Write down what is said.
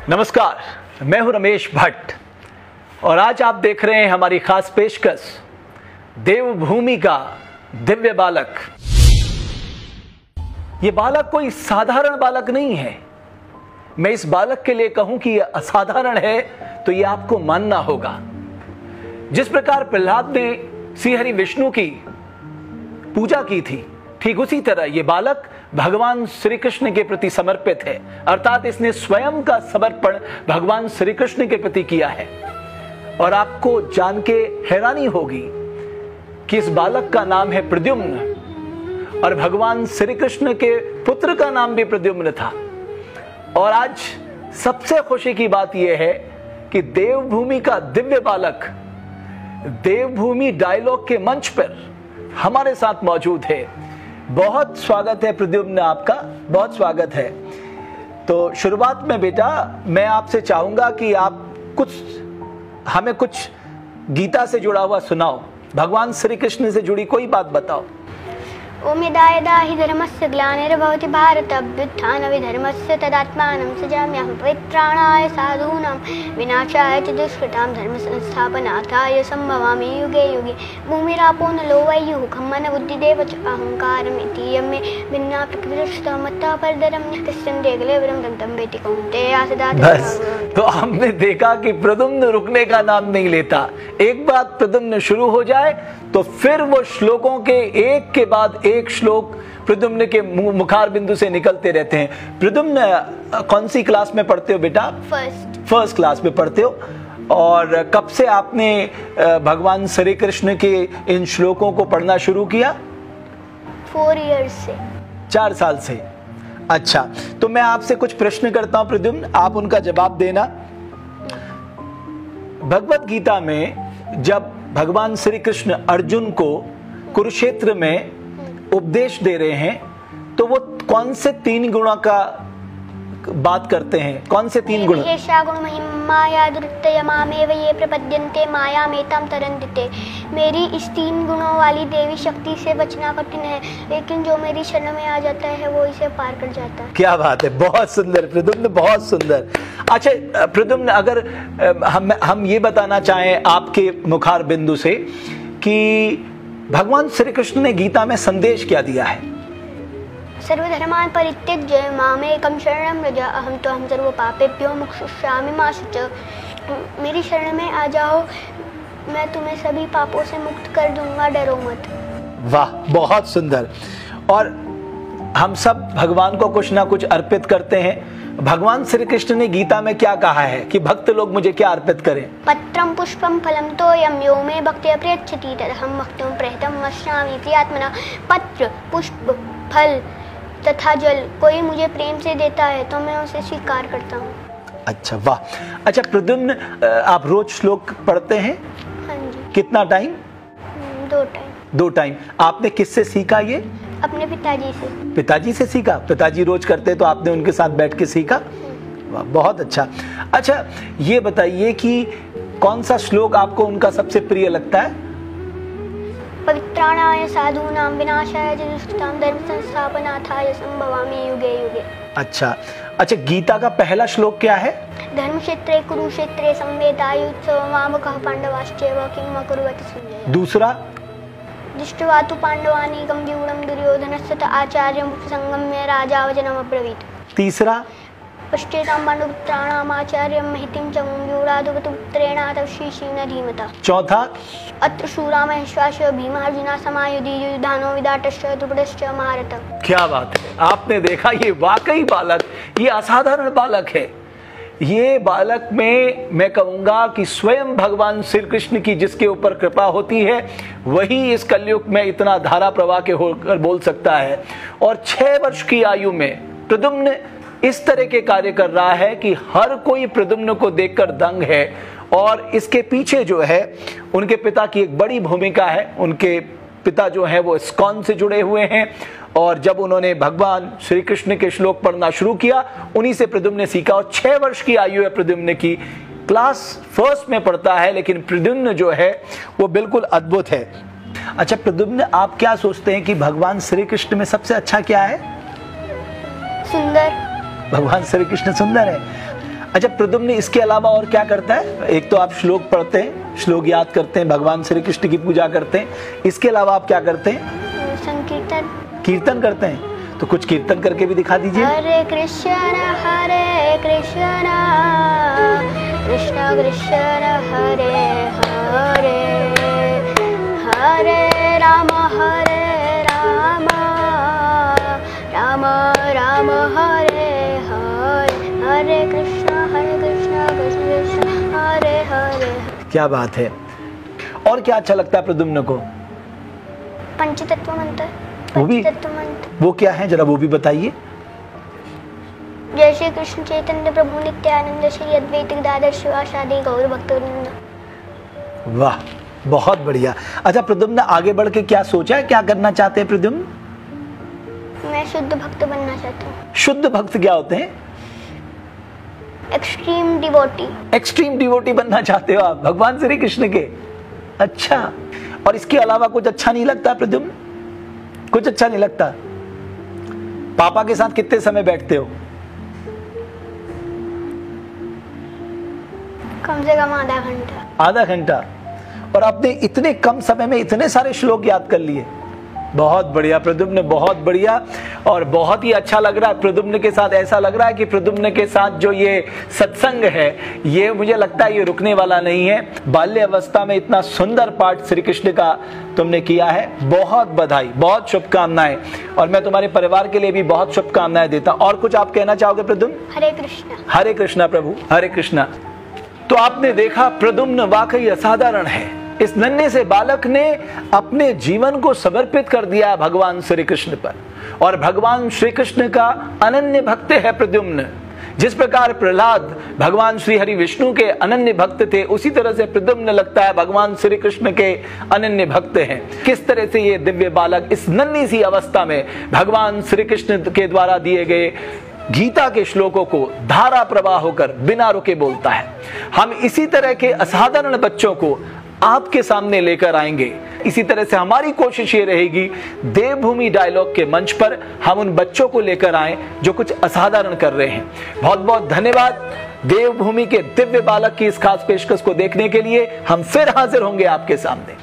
नमस्कार, मैं हूं रमेश भट्ट और आज आप देख रहे हैं हमारी खास पेशकश देवभूमि का दिव्य बालक। ये बालक कोई साधारण बालक नहीं है। मैं इस बालक के लिए कहूं कि यह असाधारण है तो यह आपको मानना होगा। जिस प्रकार प्रहलाद ने श्रीहरि विष्णु की पूजा की थी, ठीक उसी तरह यह बालक भगवान श्री कृष्ण के प्रति समर्पित है, अर्थात इसने स्वयं का समर्पण भगवान श्री कृष्ण के प्रति किया है। और आपको जान के हैरानी होगी कि इस बालक का नाम है प्रद्युम्न और भगवान श्री कृष्ण के पुत्र का नाम भी प्रद्युम्न था। और आज सबसे खुशी की बात यह है कि देवभूमि का दिव्य बालक देवभूमि डायलॉग के मंच पर हमारे साथ मौजूद है। बहुत स्वागत है प्रद्युम्न, आपका बहुत स्वागत है। तो शुरुआत में बेटा मैं आपसे चाहूंगा कि आप हमें कुछ गीता से जुड़ा हुआ सुनाओ, भगवान श्री कृष्ण से जुड़ी कोई बात बताओ। ओम यदा यदा हि धर्मस्य ग्लानिर्भवति भारत अभ्युत्थानविधर्मस्य तदात्मानं सृजाम्यहं पवित्राणाय साधूनां विनाशाय च दुष्कृतां धर्मसंस्थापनार्थाय सम्भवामि युगे युगे। भूमिरापो नलो वैयुः खम्मन बुद्धिदेव च अहंकारमिति यं मे भिन्ना प्रकृतिस्थः मत्तः परदरं कृष्णं देगलेवरं दन्तं वेति कौन्तेय सदा। बस तो हमने देखा कि प्रद्युम्न रुकने का नाम नहीं लेता। एक बात प्रद्युम्न शुरू हो जाए तो फिर वो श्लोकों के एक के बाद एक श्लोक प्रद्युम्न के मुखार बिंदु से निकलते रहते हैं। प्रद्युम्न कौन सी क्लास में पढ़ते हो बेटा? फर्स्ट क्लास में पढ़ते हो। और कब से आपने भगवान श्री कृष्ण के इन श्लोकों को पढ़ना शुरू किया? 4 इयर्स से। 4 साल से। अच्छा, तो मैं आपसे कुछ प्रश्न करता हूं प्रद्युम्न, आप उनका जवाब देना। भगवत गीता में जब भगवान श्री कृष्ण अर्जुन को कुरुक्षेत्र में उपदेश दे रहे हैं तो वो कौन से 3 गुणों का बात करते हैं? कौन से 3 गुण? ये प्रपद्यन्ते मायामेतां तरन्ति। मेरी इस 3 गुणों वाली देवी शक्ति से बचना कठिन है, लेकिन जो मेरी शरण में आ जाता है वो इसे पार कर जाता है। क्या बात है, बहुत सुंदर प्रद्युम्न, बहुत सुंदर। अच्छा प्रद्युम्न, अगर हम ये बताना चाहें आपके मुखार बिंदु से कि भगवान श्री कृष्ण ने गीता में संदेश क्या दिया है? सर्वधर्मान् परित्यज्य मामेकं शरणं व्रज अहं त्वं सर्वपापेभ्यो मोक्षयिष्यामि मा शुच। मेरी शरण में आ जाओ, मैं तुम्हें सभी पापों से मुक्त कर दूंगा, डरो मत। वाह, बहुत सुंदर। और हम सब भगवान को कुछ ना कुछ अर्पित करते हैं। भगवान श्री कृष्ण ने गीता में क्या कहा है कि भक्त लोग मुझे क्या अर्पित करें? पत्रम पुष्पम फलम तोयम यो मे भक्त्या प्रयच्छति तदहं भक्तुं प्रयतं वक्ष्यामि प्रियात्मना। पत्र, पुष्प, फल तथा जल कोई मुझे प्रेम से देता है तो मैं उसे स्वीकार करता हूँ। अच्छा, वाह। अच्छा प्रद्युम्न, आप रोज श्लोक पढ़ते हैं? हाँ जी। कितना टाइम? 2 टाइम। 2 टाइम। आपने किससे सीखा ये? अपने पिताजी से। पिताजी से सीखा? पिताजी रोज करते तो आपने उनके साथ बैठ के सीखा? वाह, बहुत अच्छा। अच्छा ये बताइए कि कौन सा श्लोक आपको उनका सबसे प्रिय लगता है? पवित्राणाय साधूनां विनाशाय च दुष्कृतां धर्मसंस्थापनार्थाय सम्भवामि युगे युगे। अच्छा, गीता का पहला श्लोक क्या है? धर्मक्षेत्रे कुरुक्षेत्रे संवेदायुत्सवमावकः पांडवाश्चैव किम अकुर्वत संजय। दूसरा? दृष्ट्वा तु पांडवानीकं व्यूढं दुर्योधनस्य च आचार्यं संगम्य राजा वचनमब्रवीत्। तीसरा? पश्चेतां पाण्डुपुत्राणाम् आचार्यं महितिं च व्यूढाधुपुत्रेण तवशीशीन धीमता। चौथा? अत्र शूरा महेश्वास भीमार्जुना समायुधि युधानो विदाटश्च द्रुपदश्च महारथ। क्या बात है, आपने देखा ये वाकई बालक, ये असाधारण बालक है। ये बालक में मैं कहूंगा कि स्वयं भगवान श्री कृष्ण की जिसके ऊपर कृपा होती है वही इस कलयुग में इतना धारा प्रवाह के होकर बोल सकता है। और 6 वर्ष की आयु में प्रद्युम्न इस तरह के कार्य कर रहा है कि हर कोई प्रद्युम्न को देखकर दंग है। और इसके पीछे जो है उनके पिता की एक बड़ी भूमिका है। उनके पिता जो है वो इस्कॉन से जुड़े हुए हैं और जब उन्होंने भगवान श्री कृष्ण के श्लोक पढ़ना शुरू किया उन्हीं से प्रद्युम्न ने सीखा। और 6 वर्ष की आयु है प्रद्युम्न की, क्लास 1 में पढ़ता है, लेकिन प्रद्युम्न जो है वो बिल्कुल अद्भुत है। अच्छा प्रद्युम्न, आप क्या सोचते हैं कि भगवान श्री कृष्ण में सबसे अच्छा क्या है? सुंदर। भगवान श्री कृष्ण सुंदर है। अच्छा प्रद्युम्न इसके अलावा और क्या करता है? एक तो आप श्लोक पढ़ते हैं, श्लोक याद करते हैं, भगवान श्री कृष्ण की पूजा करते हैं, इसके अलावा आप क्या करते हैं? संकीर्तन। कीर्तन करते हैं, तो कुछ कीर्तन करके भी दिखा दीजिए। हरे कृष्ण कृष्ण कृष्ण हरे हरे, हरे राम राम राम हरे हरे, हरे कृष्ण कृष्ण कृष्ण हरे हरे। क्या बात है। और क्या अच्छा लगता है प्रद्युम्न को? पंचतत्व मंत्र। वो भी? वो क्या है, जरा वो भी बताइए। जय श्री कृष्ण चैतन्य प्रभु नित्यानंद श्री अद्वैत गदाधर शिवासादि गौर भक्तवृंद। वाह, बहुत बढ़िया। अच्छा प्रद्युम्न आगे बढ़ के क्या सोचा है, क्या करना चाहते हैं प्रद्युम्न? मैं शुद्ध भक्त बनना चाहता हूँ। शुद्ध भक्त क्या होते हैं? Extreme devotee. एक्सट्रीम डिवोटी बनना चाहते हो आप भगवान श्री कृष्ण के? अच्छा, और इसके अलावा कुछ अच्छा नहीं लगता प्रद्युम्न? कुछ अच्छा नहीं लगता? पापा के साथ कितने समय बैठते हो? कम से कम आधा घंटा। आधा घंटा? और आपने इतने कम समय में इतने सारे श्लोक याद कर लिए। बहुत बढ़िया प्रद्युम्न, बहुत बढ़िया। और बहुत ही अच्छा लग रहा है प्रद्युम्न के साथ। ऐसा लग रहा है कि प्रद्युम्न के साथ जो ये सत्संग है, ये मुझे लगता है ये रुकने वाला नहीं है। बाल्य अवस्था में इतना सुंदर पाठ श्री कृष्ण का तुमने किया है, बहुत बधाई, बहुत शुभकामनाएं। और मैं तुम्हारे परिवार के लिए भी बहुत शुभकामनाएं देता हूं। और कुछ आप कहना चाहोगे प्रद्युम्न? हरे कृष्णा। हरे कृष्णा प्रभु, हरे कृष्णा। तो आपने देखा प्रद्युम्न वाकई असाधारण है। इस नन्हे से बालक ने अपने जीवन को समर्पित कर दिया भगवान श्री कृष्ण पर, और भगवान श्री कृष्ण का अनन्य भक्त है प्रद्युम्न। जिस प्रकार प्रहलाद भगवान श्री हरि विष्णु के अनन्य भक्त थे, उसी तरह से प्रद्युम्न लगता है भगवान श्री कृष्ण के अनन्य भक्त हैं। किस तरह से ये दिव्य बालक इस नन्ही सी अवस्था में भगवान श्री कृष्ण के द्वारा दिए गए गीता के श्लोकों को धारा प्रवाह होकर बिना रुके बोलता है। हम इसी तरह के असाधारण बच्चों को आपके सामने लेकर आएंगे। इसी तरह से हमारी कोशिश ये रहेगी, देवभूमि डायलॉग के मंच पर हम उन बच्चों को लेकर आएं जो कुछ असाधारण कर रहे हैं। बहुत बहुत धन्यवाद। देवभूमि के दिव्य बालक की इस खास पेशकश को देखने के लिए हम फिर हाजिर होंगे आपके सामने।